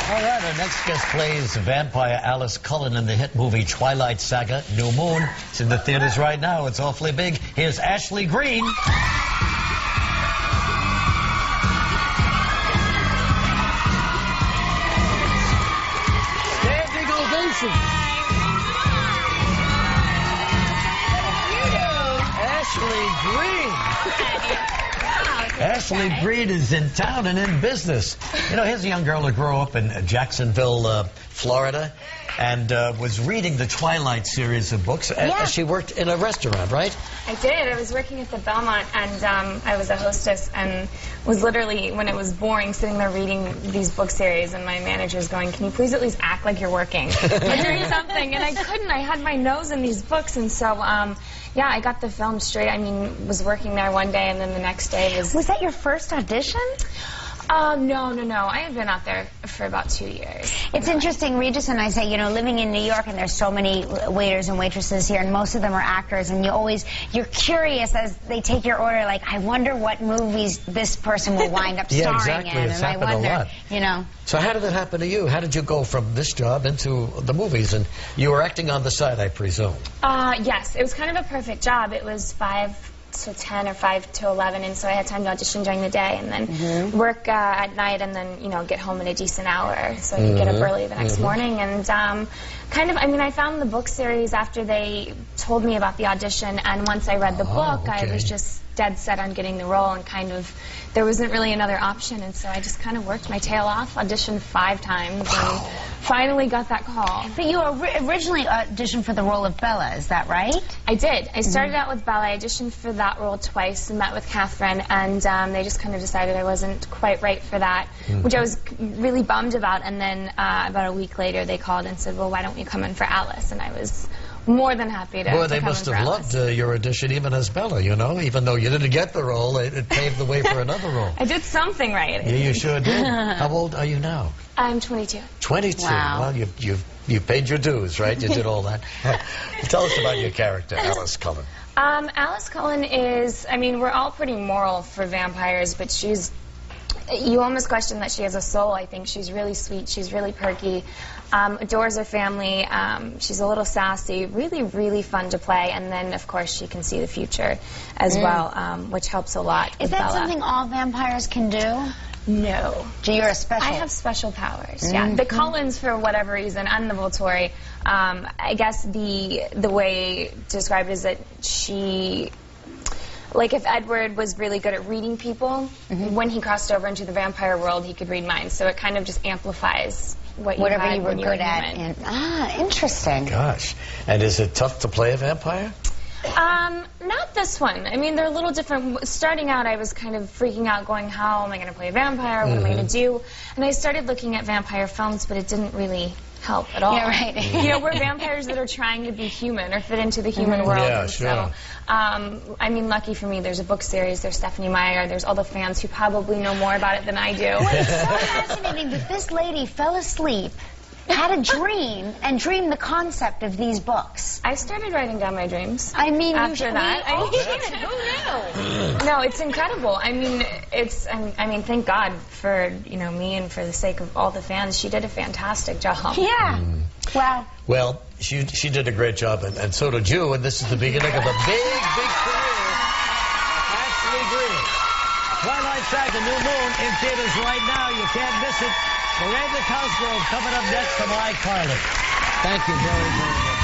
All right, our next guest plays vampire Alice Cullen in the hit movie Twilight Saga, New Moon. It's in the theaters right now. It's awfully big. Here's Ashley Greene. Standing ovation. Ashley Greene. Ashley Greene is in town and in business. You know, here's a young girl who grew up in Jacksonville, Florida, and was reading the Twilight series of books. Yeah. She worked in a restaurant, right? I did. I was working at the Belmont, and I was a hostess, and was literally, when it was boring, sitting there reading these book series, and my manager's going, "Can you please at least act like you're working or doing something?" And I couldn't. I had my nose in these books, and so yeah, I got the film straight. I mean, was working there one day, and then the next day was... Was that your first audition? No. I had been out there for about 2 years. It's interesting, Regis and I say, you know, living in New York, and there's so many waiters and waitresses here, and most of them are actors, and you're curious as they take your order, like, I wonder what movies this person will wind up starring exactly. in. It's and I wonder, a lot. you know. So how did that happen to you? How did you go from this job into the movies? And you were acting on the side, I presume. Yes, it was kind of a perfect job. It was 5 to 10 or 5 to 11, and so I had time to audition during the day and then work at night, and then, you know, get home in a decent hour so I could get up early the next morning. And kind of, I mean, I found the book series after they told me about the audition, and once I read the book, I was just dead set on getting the role, and kind of there wasn't really another option, and so I just kind of worked my tail off, auditioned 5 times, and finally got that call. But you originally auditioned for the role of Bella, is that right? I did. I started out with Bella. I auditioned for that role twice and met with Catherine, and they just kind of decided I wasn't quite right for that, which I was really bummed about. And then about a week later, they called and said, well, why don't you come in for Alice? And I was more than happy to Boy, they must have loved your audition even as Bella, you know? Even though you didn't get the role, it paved the way for another role. I did something right. Yeah, you sure did. How old are you now? I'm 22. 22. Wow. Well, you paid your dues, right? You did all that. Tell us about your character, Alice Cullen. Alice Cullen is, I mean, we're all pretty moral for vampires, but she's, you almost question that she has a soul, I think. She's really sweet, she's really perky, adores her family, she's a little sassy, really, really fun to play, and then, of course, she can see the future as well, which helps a lot with Is that Bella. something all vampires can do? No. You're a special... I have special powers, yeah. The Cullens, for whatever reason, and the Volturi, I guess the way to describe it is that she... Like, if Edward was really good at reading people, when he crossed over into the vampire world, he could read minds. So it kind of just amplifies whatever you were good at. Interesting. Gosh. And is it tough to play a vampire? Not this one. I mean, they're a little different. Starting out, I was kind of freaking out, going, how am I going to play a vampire? What am I going to do? And I started looking at vampire films, but it didn't really help at all. Yeah, right. You know, we're vampires that are trying to be human or fit into the human world. Yeah, and sure. So, I mean, lucky for me, there's a book series, there's Stephanie Meyer, there's all the fans who probably know more about it than I do. Well, it's so fascinating that this lady fell asleep, had a dream, and dreamed the concept of these books. I started writing down my dreams. I mean, after that. Who knew? No, it's incredible. I mean, I mean, thank God for, you know, me and for the sake of all the fans. She did a fantastic job. Yeah. Wow. Well, she did a great job, and so did you, and this is the beginning of a big, big career. Ashley Greene. Twilight Saga, New Moon, in theaters right now. You can't miss it. Miranda Cosgrove coming up next from iCarly. Thank you very, very much.